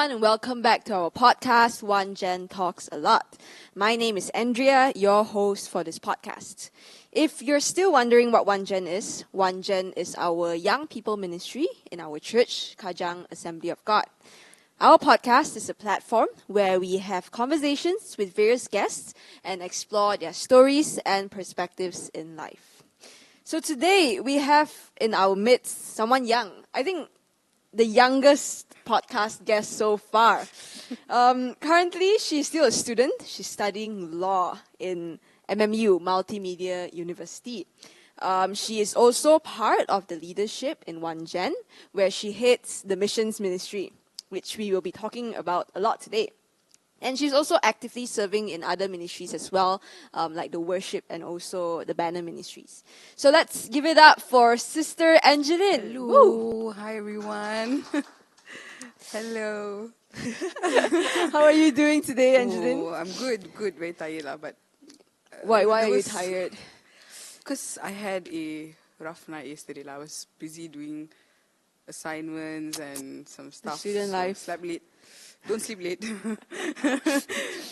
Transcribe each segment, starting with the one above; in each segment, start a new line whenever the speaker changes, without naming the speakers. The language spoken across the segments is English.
everyone, and welcome back to our podcast, One Gen Talks a Lot. My name is Andrea, your host for this podcast. If you're still wondering what One Gen is our young people ministry in our church, Kajang Assembly of God. Our podcast is a platform where we have conversations with various guests and explore their stories and perspectives in life. So today we have in our midst someone young. I think the youngest podcast guest so far. Currently, she's still a student. She's studying law in MMU, Multimedia University. She is also part of the leadership in One Gen, where she heads the missions ministry, which we will be talking about a lot today. And she's also actively serving in other ministries as well, like the worship and also the banner ministries. So let's give it up for Sister Angeline.
Hello.
Woo.
Hi, everyone. Hello.
How are you doing today, Angeline?
Oh, I'm good. Very tired, but...
Why are you tired?
Because I had a rough night yesterday. I was busy doing assignments and some stuff.
Student life.
Slept late. Don't sleep late.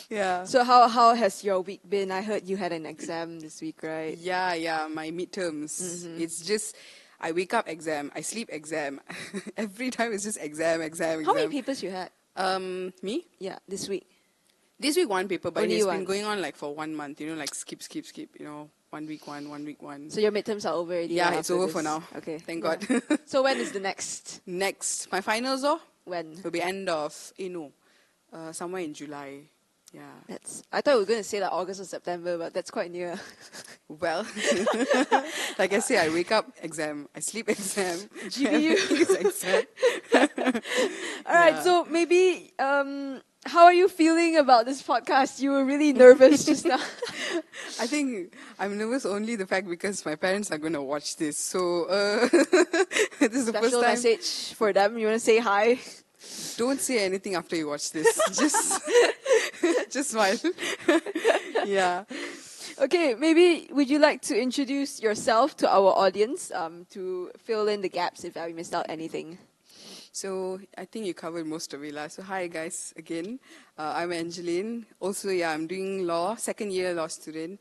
Yeah.
So how has your week been? I heard you had an exam this week, right?
Yeah, my midterms.
Mm-hmm.
It's just, I wake up exam, I sleep exam. Every time it's just exam.
How many papers you had?
Me?
Yeah, this week.
This week one paper, but
Only
it's
one.
been going on like for 1 month, like skip, 1 week one.
So your midterms are over already?
Yeah,
after
it's over
this?
for now.
Okay.
Thank
Yeah.
God.
So when is the next?
Next, my finals though,
When?
will be end of, somewhere in July. Yeah.
I thought we were going to say like August or September, but that's quite near.
Well, like I say, I wake up exam, I sleep exam.
GBU.
It's exam.
All right, so maybe how are you feeling about this podcast? You were really nervous just now.
I think I'm nervous only the fact because my parents are going to watch this. So this is the first
Special
time.
message for them. You want to say hi?
Don't say anything after you watch this. Just smile. Yeah.
Okay, maybe would you like to introduce yourself to our audience to fill in the gaps if I missed out anything?
So I think you covered most of it. So hi guys again. I'm Angeline. Also, I'm doing law, second year law student.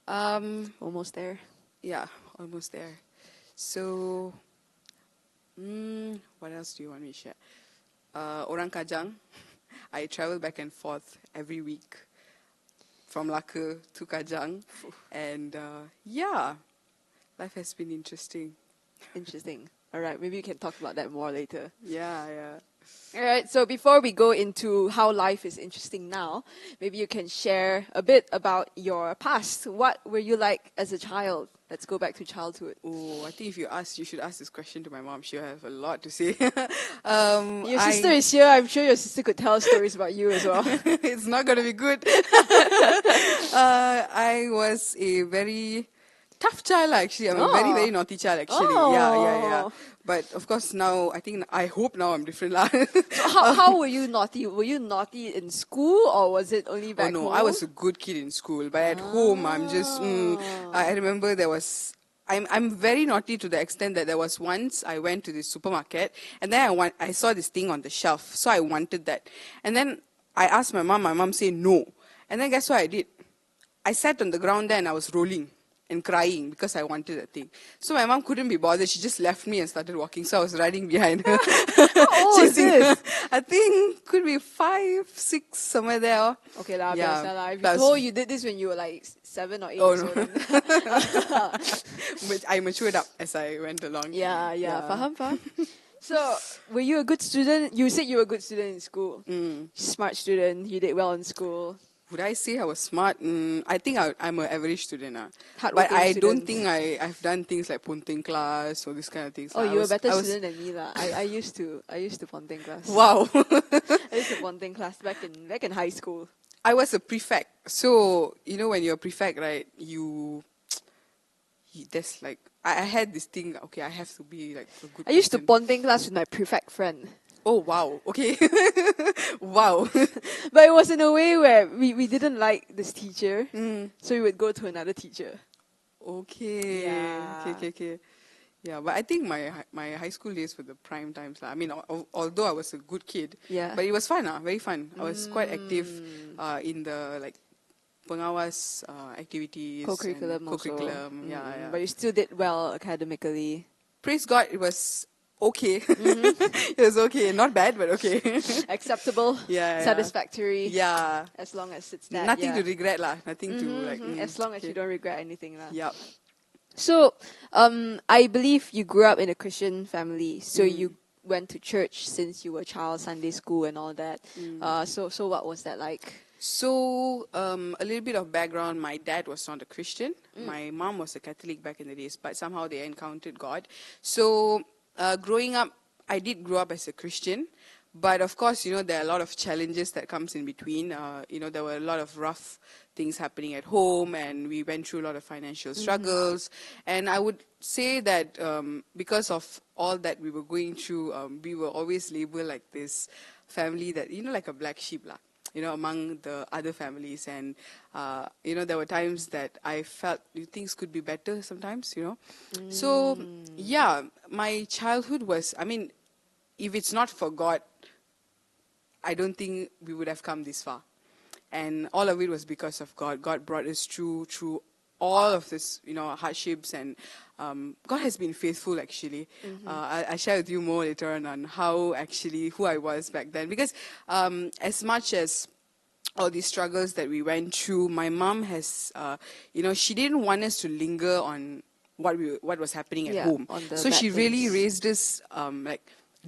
Almost there.
Yeah, almost there. So, what else do you want me to share? Orang Kajang. I travel back and forth every week from Laka to Kajang. And life has been interesting.
Interesting. All right, maybe we can talk about that more later.
Yeah.
All right, so before we go into how life is interesting now, maybe you can share a bit about your past. What were you like as a child? Let's go back to childhood.
Oh, I think if you should ask this question to my mom. She'll have a lot to say.
Your sister is here. I'm sure your sister could tell stories about you as well.
It's not going to be good. I was a very tough child, actually. I'm a very, very naughty child, actually.
Oh.
Yeah. But of course now, I hope now I'm different.
So how were you naughty? Were you naughty in school or was it only back home?
I was a good kid in school. But at home, I'm just... I remember there was... I'm very naughty to the extent that there was once I went to the supermarket and then I saw this thing on the shelf. So I wanted that. And then I asked my mom said no. And then guess what I did? I sat on the ground there and I was rolling and crying because I wanted that thing. So my mom couldn't be bothered. She just left me and started walking. So I was riding behind her.
How old is this?
I think could be 5, 6, somewhere there.
Okay, lah.
Yeah.
If you told you did this when you were like 7 or 8
Oh,
years
no.
old.
But I matured up as I went along.
Yeah. Faham. So, were you a good student? You said you were a good student in school. Smart student. You did well in school.
Would I say I was smart? I think I'm an average student. But
Hardworking
I don't
student.
think I've done things like Ponteng class or this kind of things.
Oh, you were a better student than me lah. I used to Ponteng class.
Wow.
I used to Ponteng class back in high school.
I was a prefect. So, when you're a prefect, right, there's like, I had this thing, okay, I have to be like a good
I used to
person.
Ponteng class with my prefect friend.
Oh, wow. Okay. Wow.
But it was in a way where we didn't like this teacher. So we would go to another teacher.
Okay.
Yeah.
Okay. Yeah, but I think my high school days were the prime times. I mean, although I was a good kid,
Yeah.
but it was fun, very fun. I was quite active in the like pengawas activities and
Co-curriculum also.
co-curriculum. Yeah.
But you still did well academically.
Praise God, it was okay. It was okay, not bad, but okay.
Acceptable.
Yeah.
Satisfactory.
Yeah.
As long as it's that.
Nothing
yeah.
to regret lah. Nothing to like.
As long as
okay.
you don't regret anything lah.
Yep.
So, I believe you grew up in a Christian family. So you went to church since you were a child, Sunday school and all that. So what was that like?
So, a little bit of background. My dad was not a Christian. My mom was a Catholic back in the days, but somehow they encountered God. So, growing up, I did grow up as a Christian. But of course, there are a lot of challenges that comes in between. There were a lot of rough things happening at home, and we went through a lot of financial struggles. And I would say that because of all that we were going through, we were always labeled like this family that, like a black sheep lah. Among the other families. And, there were times that I felt things could be better sometimes, So, yeah, my childhood was, if it's not for God, I don't think we would have come this far. And all of it was because of God. God brought us through all of this, hardships, and God has been faithful, actually. I'll share with you more later on who I was back then. Because as much as all these struggles that we went through, my mom has, she didn't want us to linger on what was happening at home. So she really raised us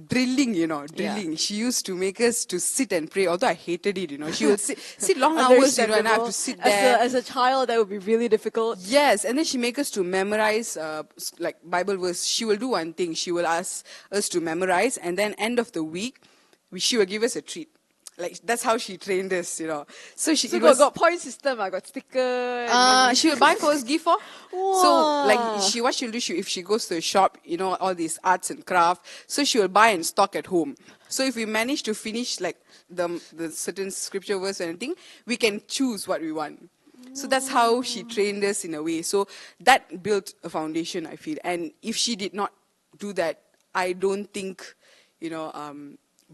drilling.
Yeah.
She used to make us to sit and pray, although I hated it, She would sit long hours, and I have to sit there.
As a child, that would be really difficult.
Yes, and then she make us to memorize, like Bible verse. She will do one thing. She will ask us to memorize, and then end of the week, she will give us a treat. Like, that's how she trained us, So
got point system, I got sticker.
She will buy for us, give for.
Wow.
So, what she'll do, if she goes to a shop, all these arts and craft, so she will buy and stock at home. So if we manage to finish, like, the certain scripture verse or anything, we can choose what we want. So that's how she trained us in a way. So that built a foundation, I feel. And if she did not do that, I don't think,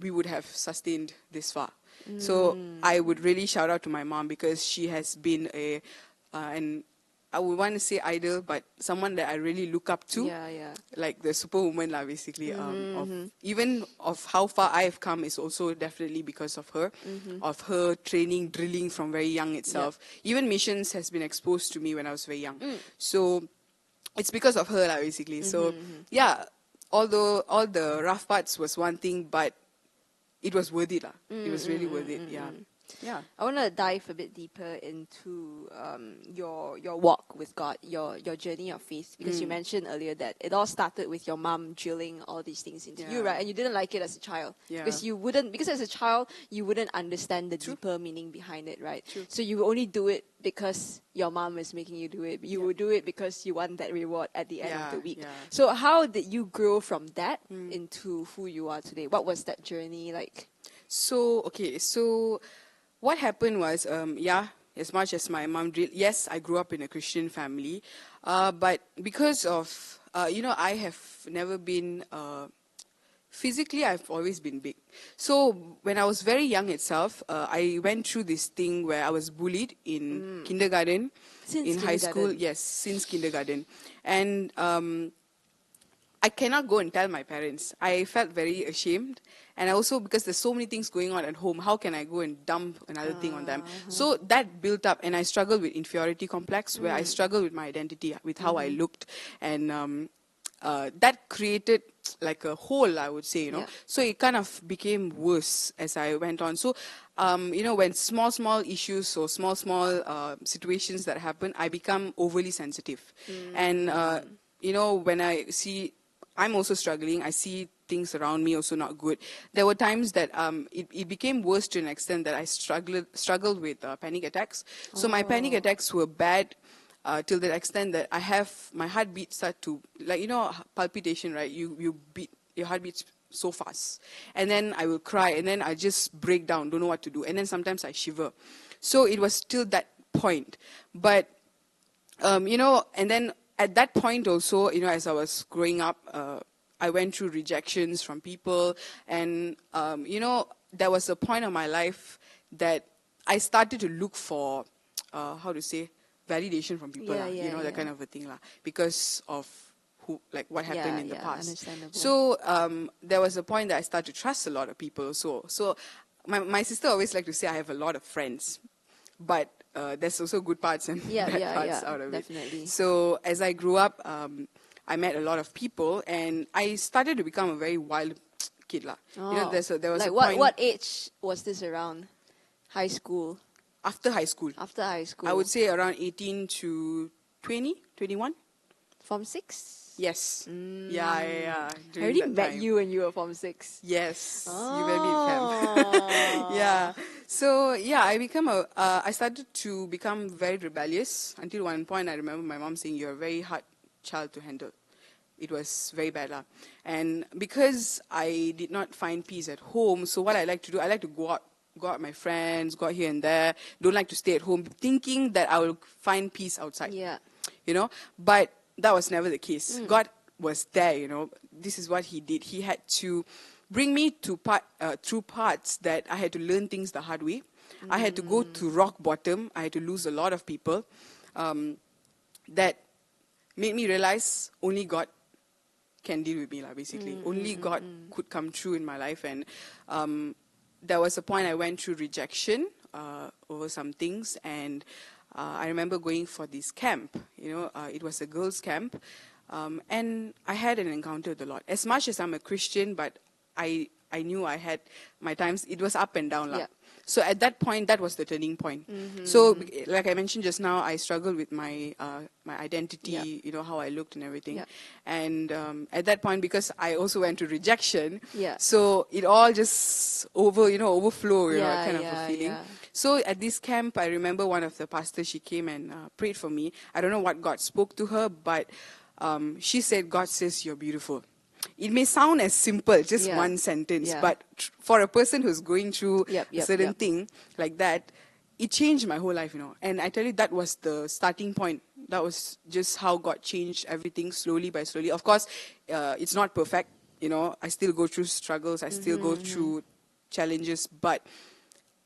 we would have sustained this far. So I would really shout out to my mom, because she has been and I would want to say idol, but someone that I really look up to.
Yeah.
Like the superwoman lah, basically. Even of how far I have come is also definitely because of her. Of her training, drilling from very young itself. Even missions has been exposed to me when I was very young. So it's because of her lah, basically. So yeah, although all the rough parts was one thing, but it was worth it lah. It was really worth it. Yeah.
I want to dive a bit deeper into your walk with God, your journey of faith, because you mentioned earlier that it all started with your mom drilling all these things into you, right? And you didn't like it as a child, because as a child you wouldn't understand the deeper meaning behind it, right? So you would only do it because your mom is making you do it. You would do it because you want that reward at the end of the week. So how did you grow from that into who you are today? What was that journey like?
So what happened was, as much as my mom drilled, yes, I grew up in a Christian family, but because of, I have never been, physically I've always been big. So when I was very young itself, I went through this thing where I was bullied in kindergarten, high school, yes, since kindergarten. And I cannot go and tell my parents. I felt very ashamed. And also because there's so many things going on at home, how can I go and dump another thing on them? So that built up, and I struggled with inferiority complex, where I struggled with my identity, with how I looked. And that created like a hole, I would say, So it kind of became worse as I went on. So, when small issues or small situations that happen, I become overly sensitive. And, when I see, I'm also struggling, I see things around me also not good. There were times that it became worse to an extent that I struggled with panic attacks. So my panic attacks were bad till the extent that my heartbeat start to, palpitation, right? You beat, your heart beats so fast. And then I will cry, and then I just break down, don't know what to do. And then sometimes I shiver. So it was till that point. But, and then at that point also, as I was growing up, I went through rejections from people. And, there was a point of my life that I started to look for, validation from people, that kind of a thing, because of what happened in the past.
Understandable.
So there was a point that I started to trust a lot of people. So my sister always liked to say I have a lot of friends, but there's also good parts and bad parts out of
definitely.
it. So as I grew up, I met a lot of people, and I started to become a very wild kid, lah.
Oh.
There was
like
a point
what age was this around? High school?
after high school.
After high school?
I would say around 18 to 20, 21.
Form 6?
Yes. Yeah.
I
During
already
that
met
time.
you when you were Form 6.
Yes, you met me in camp. Yeah. So I started to become very rebellious until one point I remember my mom saying, "You're a very hard child to handle." It was very bad, lah. And because I did not find peace at home, so what I like to do, I like to go out with my friends, go out here and there. Don't like to stay at home, thinking that I will find peace outside.
Yeah.
But that was never the case. God was there. This is what He did. He had to bring me through parts that I had to learn things the hard way. I had to go to rock bottom. I had to lose a lot of people. That made me realize only God can deal with me, basically. Only God could come through in my life. And there was a point I went through rejection over some things. And I remember going for this camp. It was a girls' camp. And I had an encounter with the Lord. As much as I'm a Christian, but I knew I had my times. It was up and down.
Yeah.
So at that point, that was the turning point. So like I mentioned just now, I struggled with my identity, how I looked and everything.
Yeah.
And at that point, because I also went to rejection,
Yeah.
so it all just overflow, kind of a feeling.
Yeah.
So at this camp, I remember one of the pastors, she came and prayed for me. I don't know what God spoke to her, but she said, "God says you're beautiful." It may sound as simple, just one sentence, but for a person who's going through a certain thing like that, it changed my whole life, And I tell you, that was the starting point. That was just how God changed everything slowly by slowly. Of course, it's not perfect, I still go through struggles, I still go through challenges, but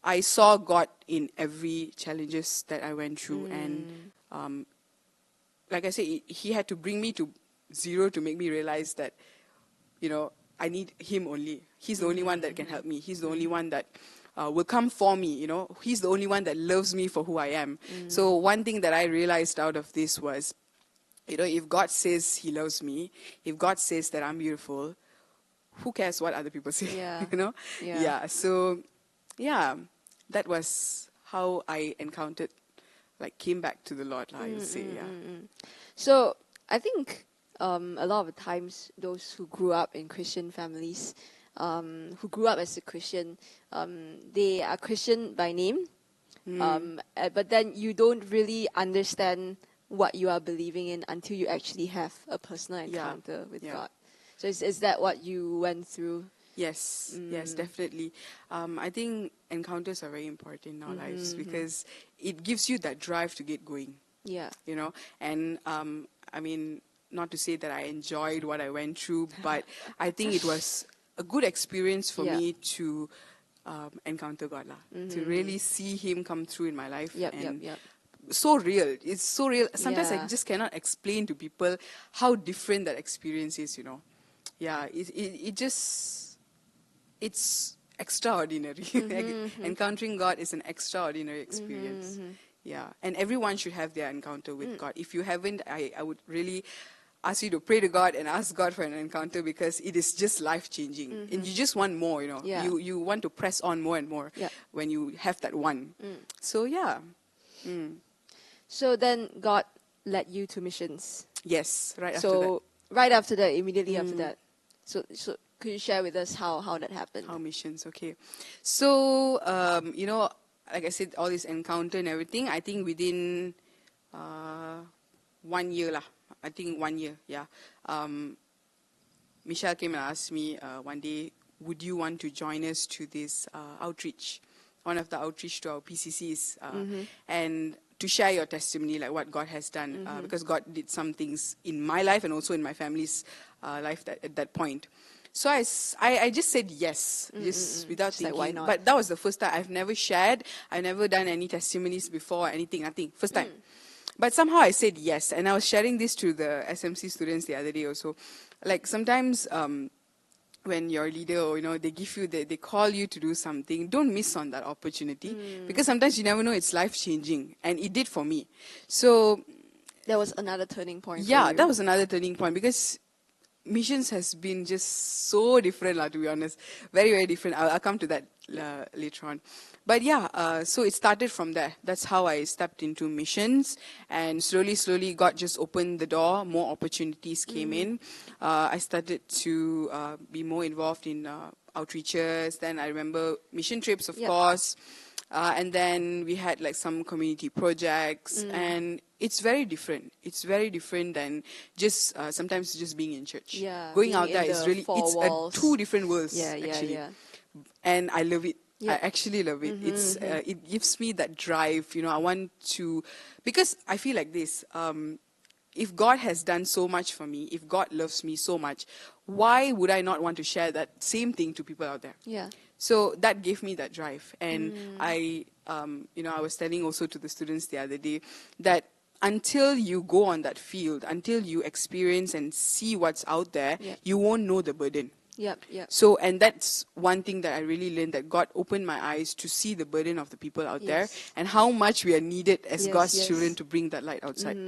I saw God in every challenges that I went through. And like I say, He had to bring me to zero to make me realize that, I need Him only. He's the only one that can help me. He's the only one that will come for me, He's the only one that loves me for who I am. So one thing that I realized out of this was, if God says He loves me, if God says that I'm beautiful, who cares what other people say,
Yeah.
So, that was how I encountered, came back to the Lord, I would say,
So I think a lot of the times those who grew up in Christian families, who grew up as a Christian, they are Christian by name, but then you don't really understand what you are believing in until you actually have a personal encounter with God. So is that what you went through?
Yes, yes, definitely. I think encounters are very important in our lives because it gives you that drive to get going.
Yeah.
And I mean, not to say that I enjoyed what I went through, but I think it was a good experience for me to encounter God, to really see Him come through in my life. So real. It's so real. Sometimes I just cannot explain to people how different that experience is, Yeah, it's extraordinary. Encountering God is an extraordinary experience. Yeah, and everyone should have their encounter with God. If you haven't, I would really ask you to pray to God and ask God for an encounter because it is just life-changing. And you just want more, You want to press on more and more when you have that one. So,
So then God led you to missions.
Yes, after that.
Right after that, immediately after that. So could you share with us how that happened?
How missions, okay. So, like I said, all this encounter and everything, I think within 1 year, I think 1 year, Michelle came and asked me one day, would you want to join us to this outreach, one of the outreach to our PCCs. And to share your testimony, like what God has done, because God did some things in my life and also in my family's life at that point. So I just said yes, just without
Just like,
thinking.
why not?
But that was the first time. I've never shared. I've never done any testimonies before, anything, nothing. First time. But somehow I said yes. And I was sharing this to the SMC students the other day also. Like sometimes when your leader, or, they give you, they call you to do something, don't miss on that opportunity. Because sometimes you never know, it's life-changing. And it did for me. So
That was another turning point for
yeah,
you.
that was another turning point because missions has been just so different, to be honest. Very, very different. I'll come to that later on. But yeah, so it started from there. That's how I stepped into missions. And slowly, God just opened the door. More opportunities came in. I started to be more involved in outreaches. Then I remember mission trips, of course. And then we had like some community projects, and it's very different. It's very different than just sometimes just being in church.
Yeah,
Going
being
out there
in
is
the
really,
four
it's
walls.
two different worlds, actually. And I love it.
Yeah.
I actually love it. It gives me that drive. I want to, because I feel like this. If God has done so much for me, if God loves me so much, why would I not want to share that same thing to people out there?
Yeah.
So that gave me that drive. And I was telling also to the students the other day that until you go on that field, until you experience and see what's out there, you won't know the burden.
Yep.
So, and that's one thing that I really learned, that God opened my eyes to see the burden of the people out there and how much we are needed as God's children to bring that light outside.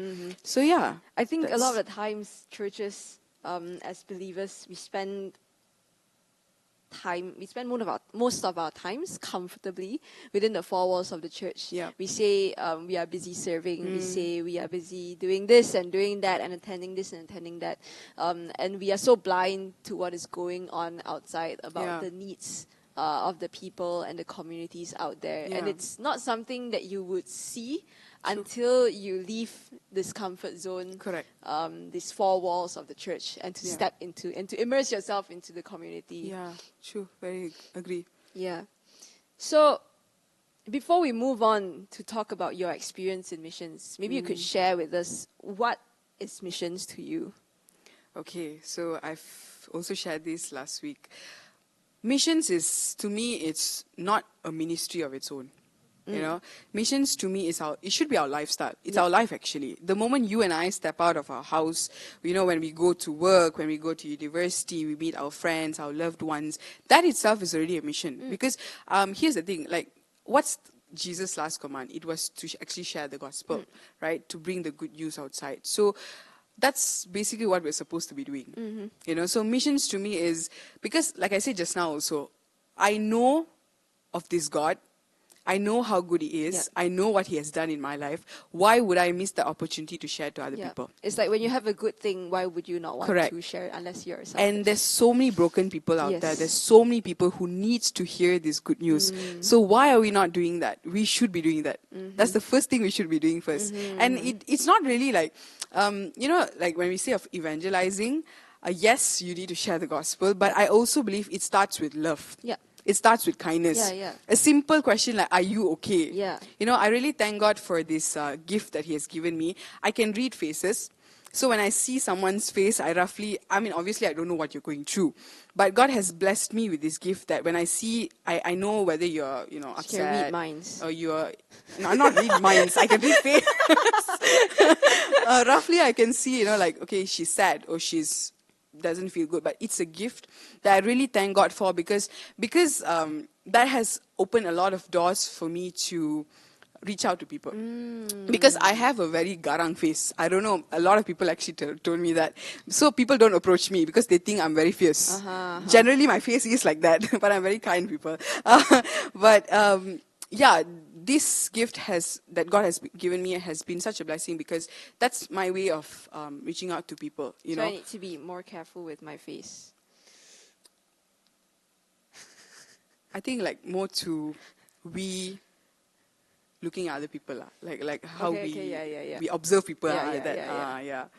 So yeah.
I think a lot of the times churches, as believers, we spend most of our times comfortably within the four walls of the church.
Yeah.
We say we are busy serving. We say we are busy doing this and doing that and attending this and attending that. And we are so blind to what is going on outside about the needs of the people and the communities out there. And it's not something that you would see until you leave this comfort zone, these four walls of the church, and to step into and to immerse yourself into the community.
Yeah, true. Very agree.
Yeah. So before we move on to talk about your experience in missions, maybe you could share with us, what is missions to you?
Okay, so I've also shared this last week. Missions is, to me, it's not a ministry of its own. Missions to me it should be our lifestyle. It's our life, actually. The moment you and I step out of our house, when we go to work, when we go to university, we meet our friends, our loved ones, that itself is already a mission. Because here's the thing, like, what's Jesus' last command? It was to actually share the gospel, right? To bring the good news outside. So that's basically what we're supposed to be doing. So missions to me is, because like I said just now also, I know of this God. I know how good He is. I know what He has done in my life. Why would I miss the opportunity to share to other people?
It's like when you have a good thing, why would you not want to share it unless you're selfish?
And there's so many broken people out there. There's so many people who needs to hear this good news. So why are we not doing that? We should be doing that. That's the first thing we should be doing first. And it's not really like, like when we say of evangelizing, yes, you need to share the gospel, but I also believe it starts with love. It starts with kindness. A simple question like, are you okay? I really thank God for this gift that He has given me. I can read faces. So when I see someone's face, obviously I don't know what you're going through. But God has blessed me with this gift that when I see, I know whether you're, upset.
You can read minds.
Or you're, no, not read minds. I can read face. Roughly I can see, like, okay, she's sad or she's doesn't feel good, but it's a gift that I really thank God for, because that has opened a lot of doors for me to reach out to people. Because I have a very garang face. I don't know, a lot of people actually told me that. So people don't approach me because they think I'm very fierce. Generally my face is like that, but I'm very kind people. This gift that God has given me has been such a blessing, because that's my way of reaching out to people.
So I need to be more careful with my face.
I think like more to we looking at other people, like how we observe people like that.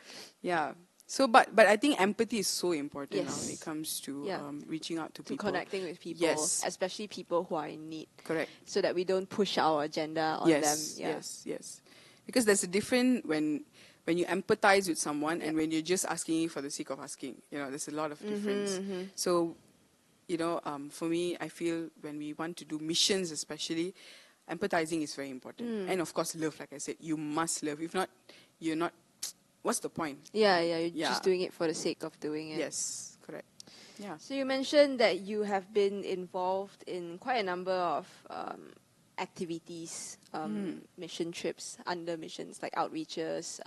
So, but I think empathy is so important now when it comes to reaching out to people.
Connecting with people, especially people who are in need.
Correct.
So that we don't push our agenda on them.
Yes. Because there's a difference when you empathize with someone and when you're just asking for the sake of asking. There's a lot of difference. So, for me, I feel when we want to do missions especially, empathizing is very important. And of course, love, like I said, you must love. If not, you're not, what's the point?
You're just doing it for the sake of doing it.
Yes, correct. Yeah.
So you mentioned that you have been involved in quite a number of activities, mission trips, under missions, like outreaches,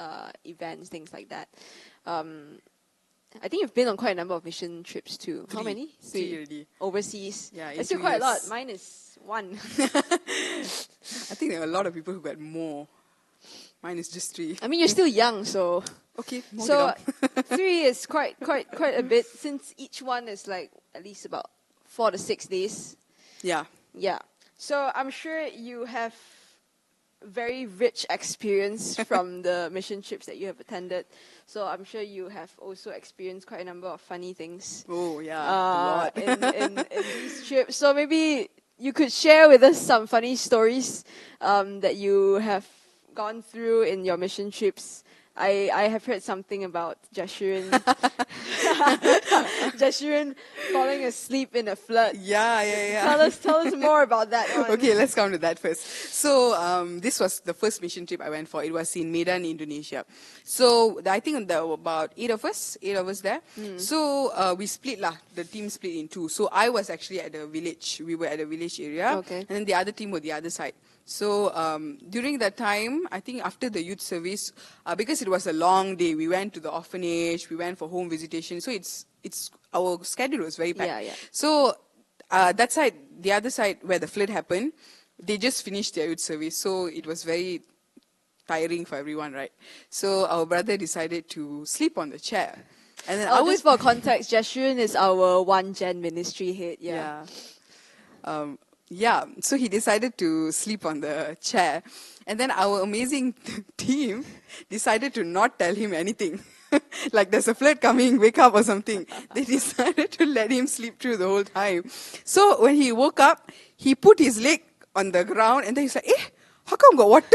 events, things like that. I think you've been on quite a number of mission trips too. How many?
Three already.
Overseas.
Yeah,
That's still quite a lot. Mine is 1.
I think there are a lot of people who got more. Mine is just 3.
I mean, you're still young, so...
Okay,
so 3 is quite a bit, since each one is like at least about 4 to 6 days.
Yeah.
Yeah. So I'm sure you have very rich experience from the mission trips that you have attended. So I'm sure you have also experienced quite a number of funny things.
Oh yeah, a lot.
in these trips. So maybe you could share with us some funny stories that you have gone through in your mission trips. I have heard something about Jashirin falling asleep in a flood.
Yeah.
Tell us more about that one.
Okay, let's come to that first. So this was the first mission trip I went for. It was in Medan, Indonesia. So I think there were about 8 of us there. So we split lah. The team split in 2. So I was actually at the village. We were at the village area.
Okay.
And then the other team were the other side. So during that time, I think after the youth service, because it was a long day, we went to the orphanage, we went for home visitation. So it's our schedule was very packed.
Yeah.
So that side, the other side where the flood happened, they just finished their youth service. So it was very tiring for everyone, right? So our brother decided to sleep on the chair. And then
just for context, Jashirin is our One Gen ministry head. Yeah.
So he decided to sleep on the chair. And then our amazing team decided to not tell him anything. Like there's a flood coming, wake up or something. They decided to let him sleep through the whole time. So when he woke up, he put his leg on the ground and then he's like, how come got water?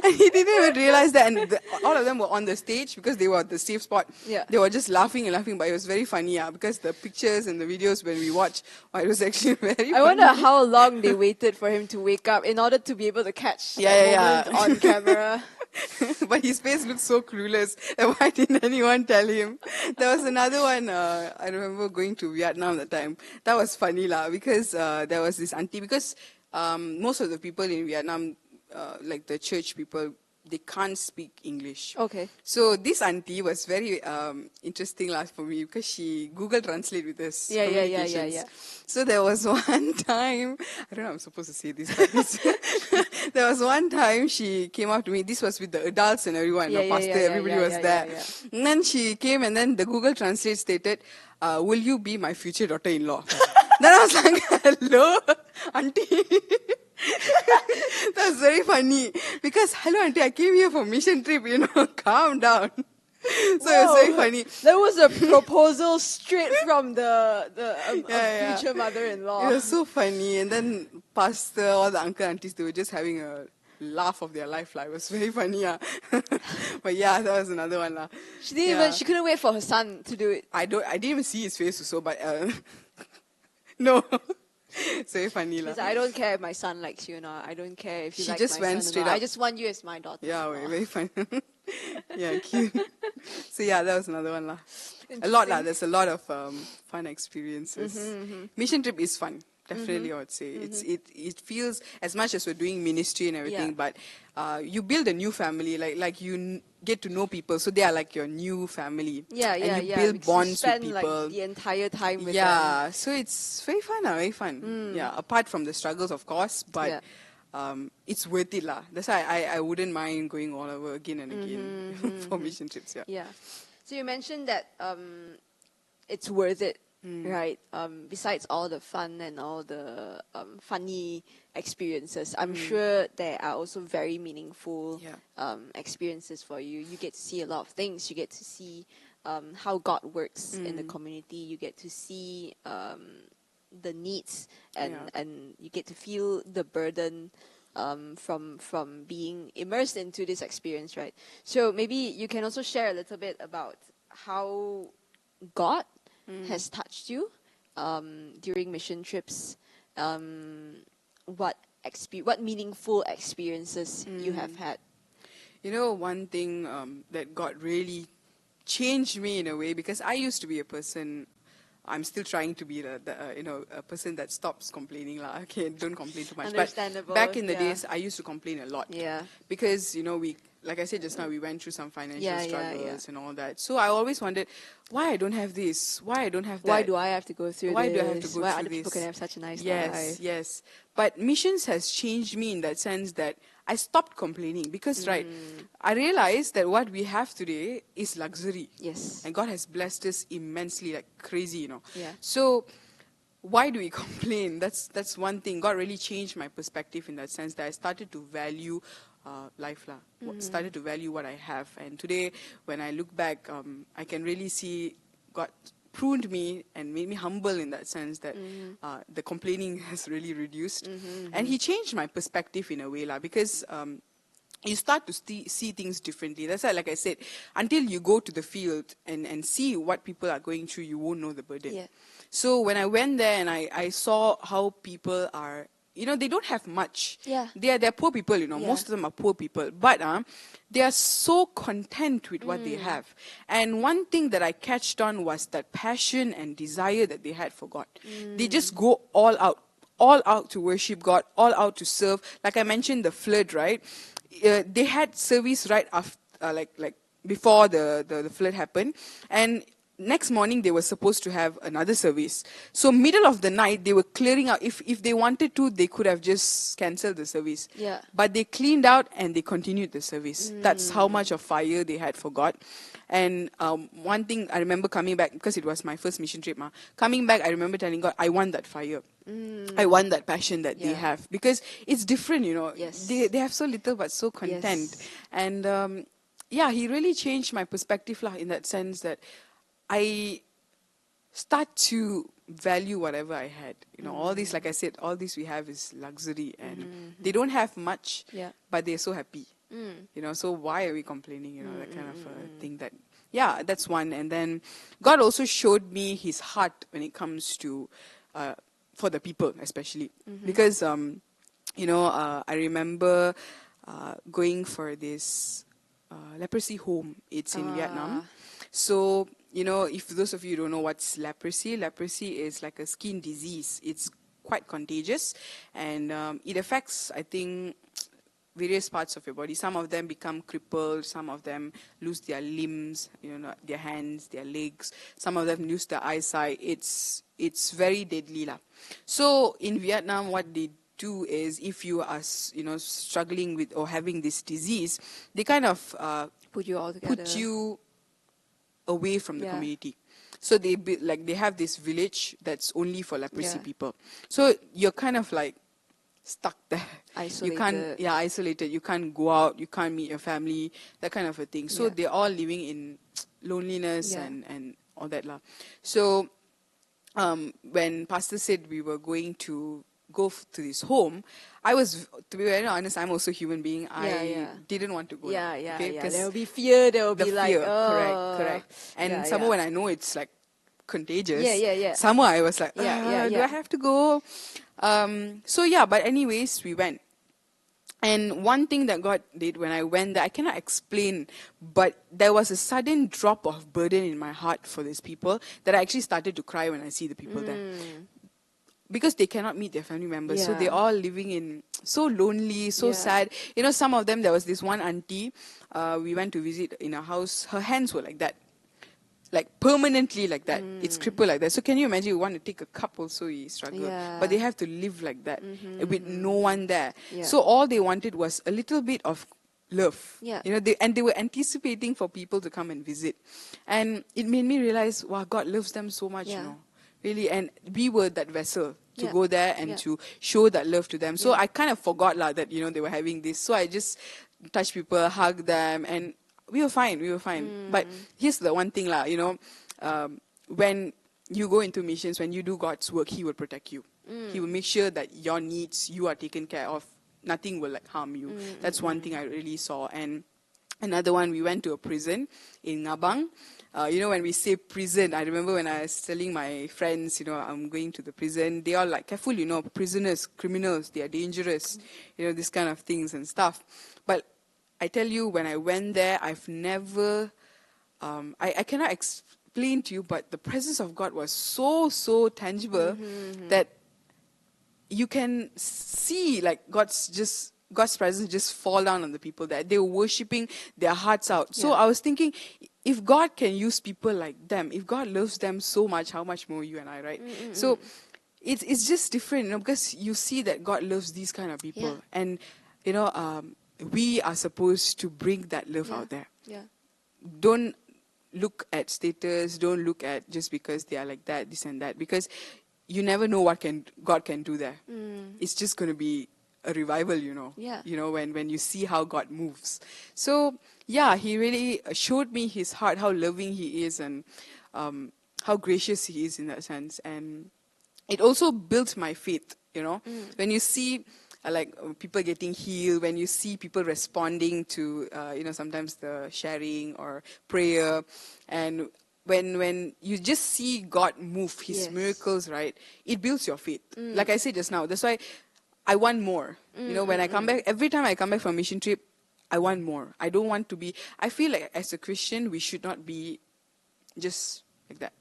And he didn't even realize that. And all of them were on the stage because they were at the safe spot.
Yeah.
They were just laughing and laughing, but it was very funny because the pictures and the videos when we watched, it was actually very funny.
I wonder how long they waited for him to wake up in order to be able to catch that moment on camera.
But his face looked so clueless. And why didn't anyone tell him? There was another one, I remember going to Vietnam that time. That was funny because there was this auntie, because most of the people in Vietnam, like the church people, they can't speak English.
Okay.
So this auntie was very interesting for me because she Google Translate with us.
Yeah.
So there was one time, I don't know if I'm supposed to say this, but there was one time she came up to me. This was with the adults and everyone, pastor, everybody was there. And then she came and then the Google Translate stated, will you be my future daughter-in-law? Then I was like, hello, auntie. That was very funny because, hello auntie, I came here for mission trip, calm down. So it was very funny.
That was a proposal straight from the future mother-in-law.
It was so funny. And then pastor, all the uncle aunties, they were just having a laugh of their life. It was very funny. But that was another one.
She couldn't wait for her son to do it.
I didn't even see his face also, but no. It's very funny.
She's like, I don't care if my son likes you or not. I don't care if you like my son. She just went
straight up.
I just want you as my daughter.
Yeah, very funny. Yeah, cute. So that was another one. A lot. There's a lot of fun experiences. Mission trip is fun. Definitely, I would say. It feels, as much as we're doing ministry and everything, but you build a new family. Like you get to know people, so they are like your new family. And you build bonds with people.
The entire time with them.
Yeah, so it's very fun. Very fun. Yeah, apart from the struggles, of course, but it's worth it. That's why I wouldn't mind going all over again and again for mission trips.
Yeah. So you mentioned that it's worth it. Right. Besides all the fun and all the funny experiences, I'm sure there are also very meaningful experiences for you. You get to see a lot of things. You get to see how God works in the community. You get to see the needs and you get to feel the burden from being immersed into this experience, right? So maybe you can also share a little bit about how God has touched you during mission trips. What meaningful experiences you have had.
You know, one thing that God really changed me in a way, because I used to be a person, I'm still trying to be a person that stops complaining lah. Okay, don't complain too much.
Understandable.
But back in the
yeah.
days, I used to complain a lot.
Yeah.
Because like I said just now, we went through some financial struggles
yeah.
and all that. So I always wondered why I don't have this, why I don't have that.
Why do I have to go through
Why
this?
do I have to go
Why
through
other people
this?
can have such a nice
Yes,
life?
yes. But missions has changed me in that sense that I stopped complaining because, right, I realized that what we have today is luxury.
Yes.
And God has blessed us immensely, like crazy,
Yeah.
So why do we complain? That's one thing. God really changed my perspective in that sense that I started to value life lah. Started to value what I have. And today, when I look back, I can really see God pruned me and made me humble in that sense that the complaining has really reduced. And He changed my perspective in a way lah, because you start to see things differently. That's why, like I said, until you go to the field and see what people are going through, you won't know the burden.
Yeah.
So when I went there and I saw how people are, they don't have much.
Yeah.
They're poor people,
Yeah.
Most of them are poor people. But they are so content with what they have. And one thing that I catched on was that passion and desire that they had for God. They just go all out to worship God, all out to serve. Like I mentioned, the flood, right? They had service right after, like before the flood happened, and next morning they were supposed to have another service. So middle of the night they were clearing out. If they wanted to, they could have just cancelled the service.
Yeah.
But they cleaned out and they continued the service. That's how much of fire they had for God. And one thing I remember coming back, because it was my first mission trip, coming back I remember telling God, I want that fire. I want that passion that they have, because it's different,
Yes.
They have so little but so content.
Yes.
And He really changed my perspective lah, in that sense that I start to value whatever I had. All this, like I said, all this we have is luxury, and they don't have much, but they're so happy. So why are we complaining? That kind of thing. That's one. And then God also showed me His heart when it comes to for the people, especially because I remember going for this leprosy home. It's in Vietnam. So if those of you don't know what's leprosy is like a skin disease. It's quite contagious, and it affects, I think, various parts of your body. Some of them become crippled, some of them lose their limbs, their hands, their legs. Some of them lose their eyesight. It's very deadly lah. So in Vietnam, what they do is, if you are struggling with or having this disease, they kind of
put you all together.
Put you away from the community. So they have this village that's only for leprosy people. So you're kind of like stuck there.
Isolated.
Isolated. You can't go out, you can't meet your family, that kind of a thing. So they're all living in loneliness and all that lah. So when Pastor said we were going to go to this home, I was, to be very honest, I'm also a human being. I didn't want to go.
Okay? There will be fear. There will be like,
correct. And somehow when I know it's like contagious, somehow I was like, do I have to go? But anyways, we went. And one thing that God did when I went there, I cannot explain, but there was a sudden drop of burden in my heart for these people that I actually started to cry when I see the people there. Because they cannot meet their family members. So they're all living in so lonely, so sad. Some of them, there was this one auntie, we went to visit in a house, her hands were like that. Like permanently like that. It's crippled like that. So can you imagine, you want to take a cup also, you struggle. But they have to live like that with no one there. So all they wanted was a little bit of love. They were anticipating for people to come and visit. And it made me realize, wow, God loves them so much, really. And we were that vessel to go there and to show that love to them. So I kind of forgot that, they were having this. So I just touched people, hugged them, and we were fine. But here's the one thing when you go into missions, when you do God's work, He will protect you. He will make sure that your needs, you are taken care of nothing will like harm you. That's one thing I really saw. And another one, we went to a prison in Ngabang. When we say prison, I remember when I was telling my friends, I'm going to the prison. They all like, careful, prisoners, criminals, they are dangerous, this kind of things and stuff. But I tell you, when I went there, I've never, I cannot explain to you, but the presence of God was so tangible that you can see like God's presence just fall down on the people there. They were worshipping their hearts out. So I was thinking, if God can use people like them, if God loves them so much, how much more you and I, right? So it's just different, because you see that God loves these kind of people. And, we are supposed to bring that love out there. Don't look at status, don't look at just because they are like that, this and that, because you never know what God can do there. It's just going to be a revival, when you see how God moves. So, he really showed me his heart, how loving he is, and how gracious he is in that sense. And it also built my faith, when you see people getting healed, when you see people responding to, sometimes the sharing or prayer, and when you just see God move his miracles, right, it builds your faith. Like I said just now, that's why I want more. When I come back, every time I come back from a mission trip, I want more. I don't want to be, I feel like as a Christian, we should not be just like that.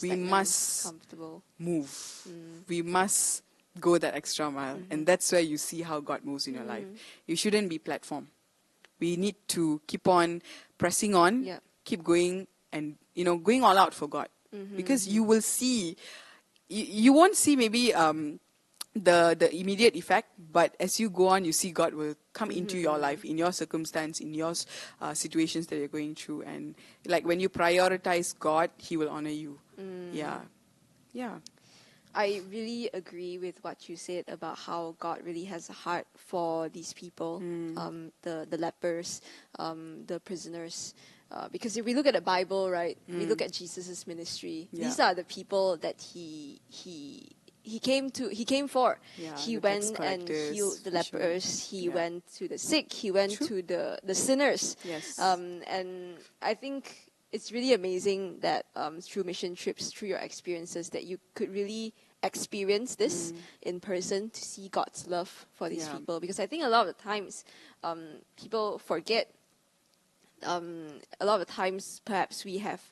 We must
comfortable.
move. We must go that extra mile. And that's where you see how God moves in your life. You shouldn't be platform. We need to keep on pressing on, keep going, and going all out for God, because you will see, you won't see maybe the immediate effect, but as you go on, you see God will come into your life, in your circumstance, in your situations that you're going through, and like when you prioritize God, He will honor you. Yeah.
I really agree with what you said about how God really has a heart for these people, the lepers, the prisoners. Because if we look at the Bible, right, we look at Jesus' ministry. These are the people that he came for. He went and healed the lepers. He went to the sick. He went to the sinners. And I think it's really amazing that through mission trips, through your experiences, that you could really experience this in person, to see God's love for these people. Because I think a lot of the times people forget. A lot of the times, perhaps we have,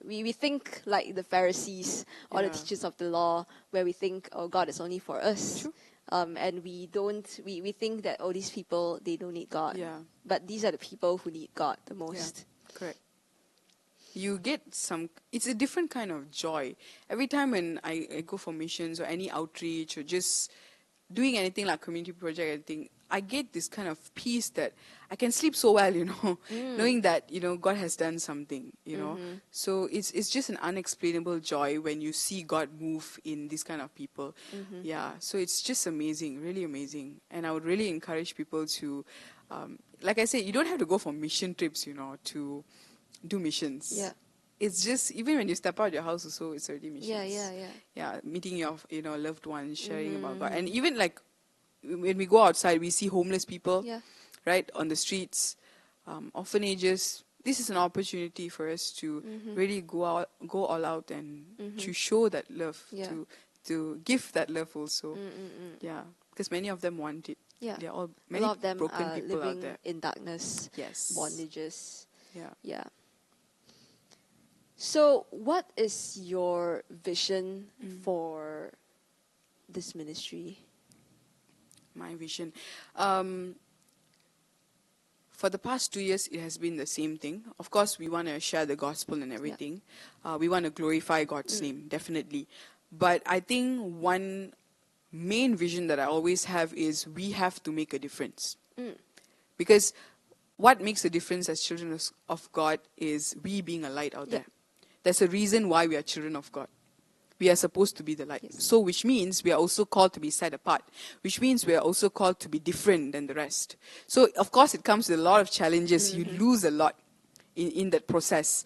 we think like the Pharisees or the teachers of the law, where we think, oh, God is only for us. And we think that, oh, these people, they don't need God. But these are the people who need God the most.
Correct. You get it's a different kind of joy. Every time when I go for missions or any outreach or just doing anything like community project, anything, I get this kind of peace that I can sleep so well, knowing that, God has done something, So it's just an unexplainable joy when you see God move in these kind of people. So it's just amazing, really amazing. And I would really encourage people to, like I said, you don't have to go for mission trips, to do missions. It's just, even when you step out your house also, it's already missions. Meeting your, loved ones, sharing about God. And even like, when we go outside, we see homeless people, right, on the streets, orphanages. This is an opportunity for us to really go all out and to show that love, to give that love also. Because many of them want it. They're all, many
a lot of them
broken
are
people
living
out there.
in darkness, bondages. So, what is your vision for this ministry?
My vision. For the past 2 years, it has been the same thing. Of course, we want to share the gospel and everything. We want to glorify God's name, definitely. But I think one main vision that I always have is we have to make a difference. Because what makes a difference as children of God is we being a light out there. There's a reason why we are children of God. We are supposed to be the light. So which means we are also called to be set apart. Which means we are also called to be different than the rest. So of course it comes with a lot of challenges. You lose a lot in that process.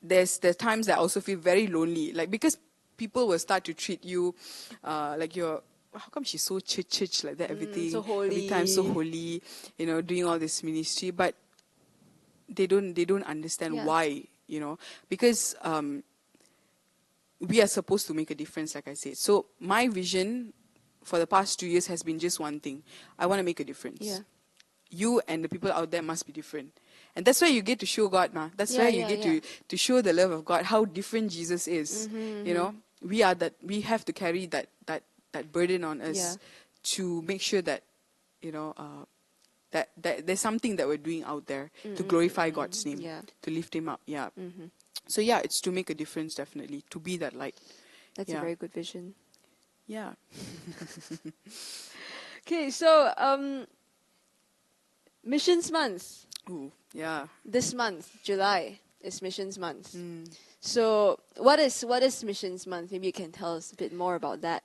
There's times that I also feel very lonely. Like, because people will start to treat you like you're how come she's so church like that, everything,
so
every time so
holy.
holy, doing all this ministry, but they don't understand why, because we are supposed to make a difference, like I said. So my vision for the past 2 years has been just one thing. I want to make a difference.
Yeah.
You and the people out there must be different. And that's where you get to show God, ma. That's where you get to show the love of God, how different Jesus is. We are that, we have to carry that burden on us to make sure that, that there's something that we're doing out there to glorify God's name, to lift him up. Yeah. So it's to make a difference, definitely, to be that light.
That's a very good vision.
Yeah.
Okay, so Missions Month.
Ooh, yeah.
This month, July, is Missions Month. So what is Missions Month? Maybe you can tell us a bit more about that.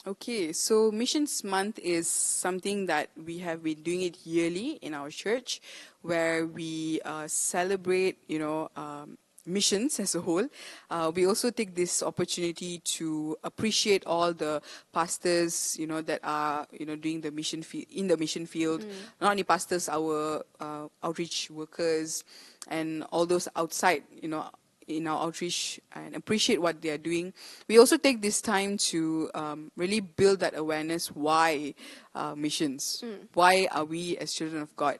Okay, so Missions Month is something that we have been doing it yearly in our church, where we celebrate, missions as a whole. We also take this opportunity to appreciate all the pastors, that are, doing the mission in the mission field. Not only pastors, our outreach workers, and all those outside, in our outreach, and appreciate what they are doing. We also take this time to really build that awareness. Why missions? Why are we as children of God,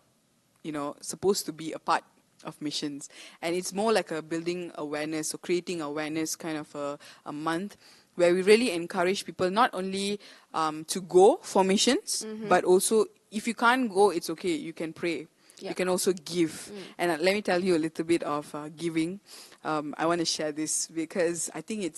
supposed to be a part of missions? And it's more like a building awareness or creating awareness kind of a month, where we really encourage people not only to go for missions, but also, if you can't go, it's okay, you can pray. You can also give. And let me tell you a little bit of giving. I want to share this because I think it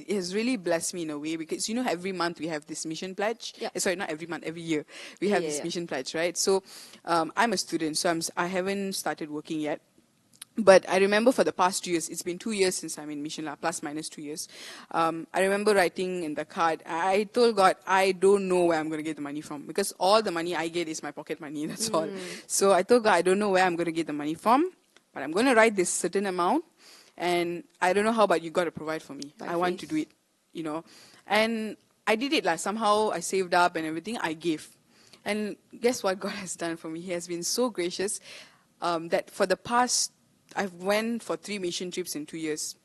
has really blessed me in a way, because every month we have this mission pledge. Sorry, not every month, every year we have this mission pledge, right? So I'm a student, so I haven't started working yet. But I remember for the past 2 years, it's been 2 years since I'm in mission, plus minus 2 years. I remember writing in the card, I told God, I don't know where I'm going to get the money from, because all the money I get is my pocket money, that's all. So I told God, I don't know where I'm going to get the money from, but I'm going to write this certain amount, and I don't know how, but you got to provide for me. I want to do it, And I did it, somehow I saved up and everything, I gave. And guess what God has done for me? He has been so gracious that for the past, I've went for 3 mission trips in 2 years.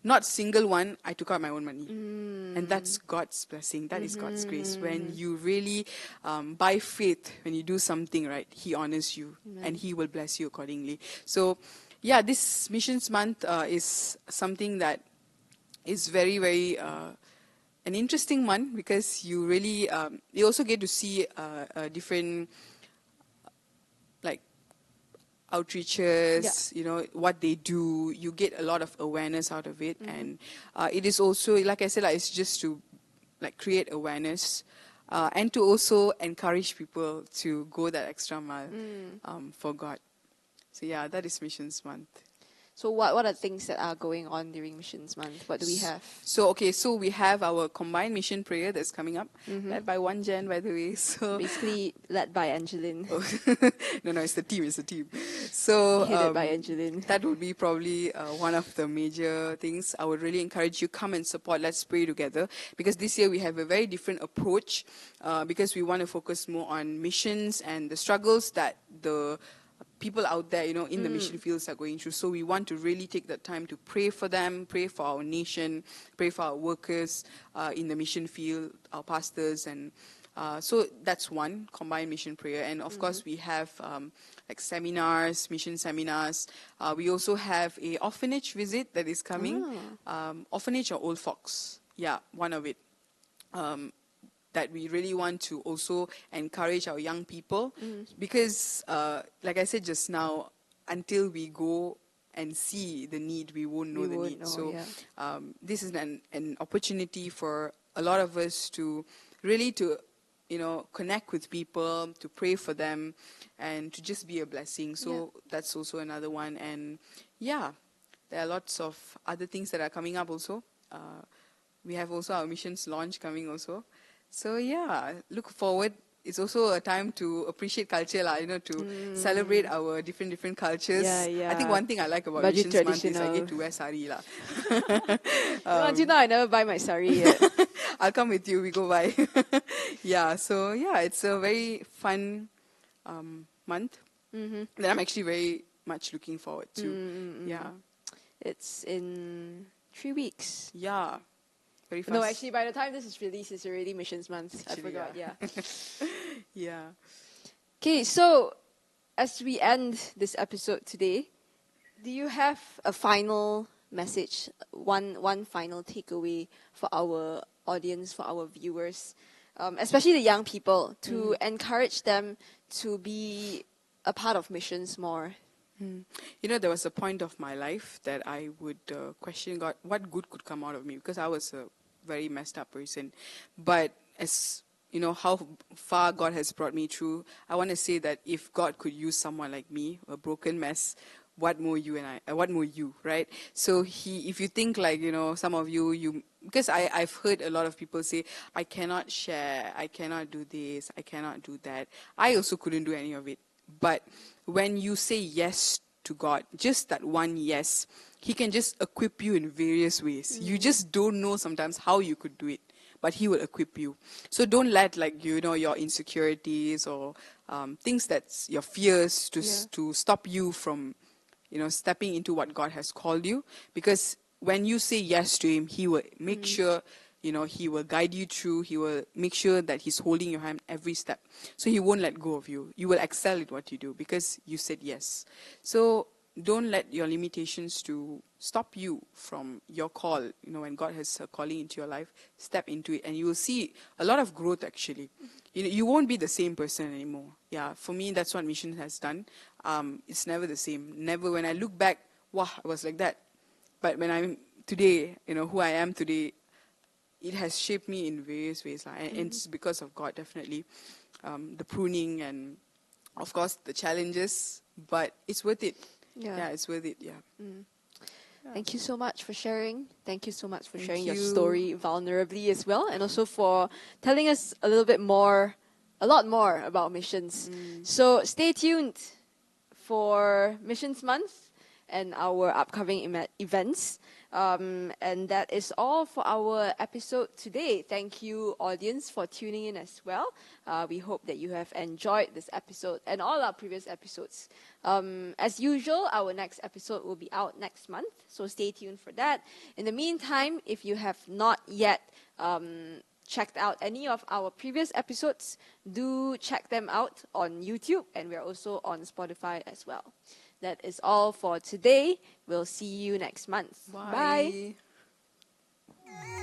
Not single one, I took out my own money. And that's God's blessing. That is God's grace. When you really, by faith, when you do something right, He honors you. And He will bless you accordingly. So, this Missions Month is something that is very, very an interesting month, because you really, you also get to see different, outreaches, what they do. You get a lot of awareness out of it. And it is also, like I said, it's just to create awareness and to also encourage people to go that extra mile for God. So that is Missions Month.
So what are things that are going on during Missions Month? What do we have?
So we have our combined mission prayer that's coming up, led by one Jen, by the way. So
basically led by Angeline.
No, it's the team. So
headed by Angeline.
That would be probably one of the major things. I would really encourage you, come and support. Let's pray together, because this year we have a very different approach, because we want to focus more on missions and the struggles that the people out there, in the mission fields are going through. So we want to really take that time to pray for them, pray for our nation, pray for our workers in the mission field, our pastors, and so that's one combined mission prayer. And of course, we have seminars, mission seminars. We also have a orphanage visit that is coming. Orphanage or old folks, one of it. That we really want to also encourage our young people, because, like I said just now, until we go and see the need, we won't know the need. So this is an opportunity for a lot of us to really connect with people, to pray for them, and to just be a blessing. So that's also another one. And there are lots of other things that are coming up also. We have also our missions launch coming also. So look forward. It's also a time to appreciate culture, to celebrate our different cultures. I think one thing I like about Missions Month is I get to wear sari.
Until now, I never buy my sari yet.
I'll come with you. We go by. Yeah. So yeah, it's a very fun month that I'm actually very much looking forward to. Yeah.
It's in 3 weeks.
Yeah. Very fast.
No, actually, by the time this is released, it's already Missions Month.
Actually,
I forgot, yeah.
Yeah.
Okay, so as we end this episode today, do you have a final message, one final takeaway for our audience, for our viewers, especially the young people, to encourage them to be a part of missions more?
You know, there was a point of my life that I would question God, what good could come out of me? Because I was a very messed up person. But as you know, how far God has brought me through, I want to say that if God could use someone like me, a broken mess, what more you and I, what more you, right? So if you think like, you know, some of you, because I've heard a lot of people say, I cannot share, I cannot do this, I cannot do that. I also couldn't do any of it. But when you say yes to God, just that one yes, He can just equip you in various ways. You just don't know sometimes how you could do it, but He will equip you. So don't let, like, you know, your insecurities or things that's your fears to stop you from, you know, stepping into what God has called you. Because when you say yes to Him, He will make sure, you know, He will guide you through. He will make sure that He's holding your hand every step. So He won't let go of you. You will excel at what you do because you said yes. So don't let your limitations to stop you from your call. You know, when God has a calling into your life, step into it and you will see a lot of growth actually. You know, you won't be the same person anymore. Yeah, for me, that's what mission has done. It's never the same. Never. When I look back, wow, I was like that. But when I'm today, you know, who I am today, it has shaped me in various ways. And it's because of God, definitely. The pruning and, of course, the challenges. But it's worth it. Yeah, it's worth it, yeah.
Thank you so much for sharing. Thank you so much for sharing your
you.
story vulnerably as well, and also for telling us a little bit more, a lot more about missions. So stay tuned for Missions Month and our upcoming events. And that is all for our episode today. Thank you, audience, for tuning in as well. We hope that you have enjoyed this episode and all our previous episodes. As usual, our next episode will be out next month, so stay tuned for that. In the meantime, if you have not yet checked out any of our previous episodes, do check them out on YouTube, and we're also on Spotify as well. That is all for today. We'll see you next month.
Bye.
Bye.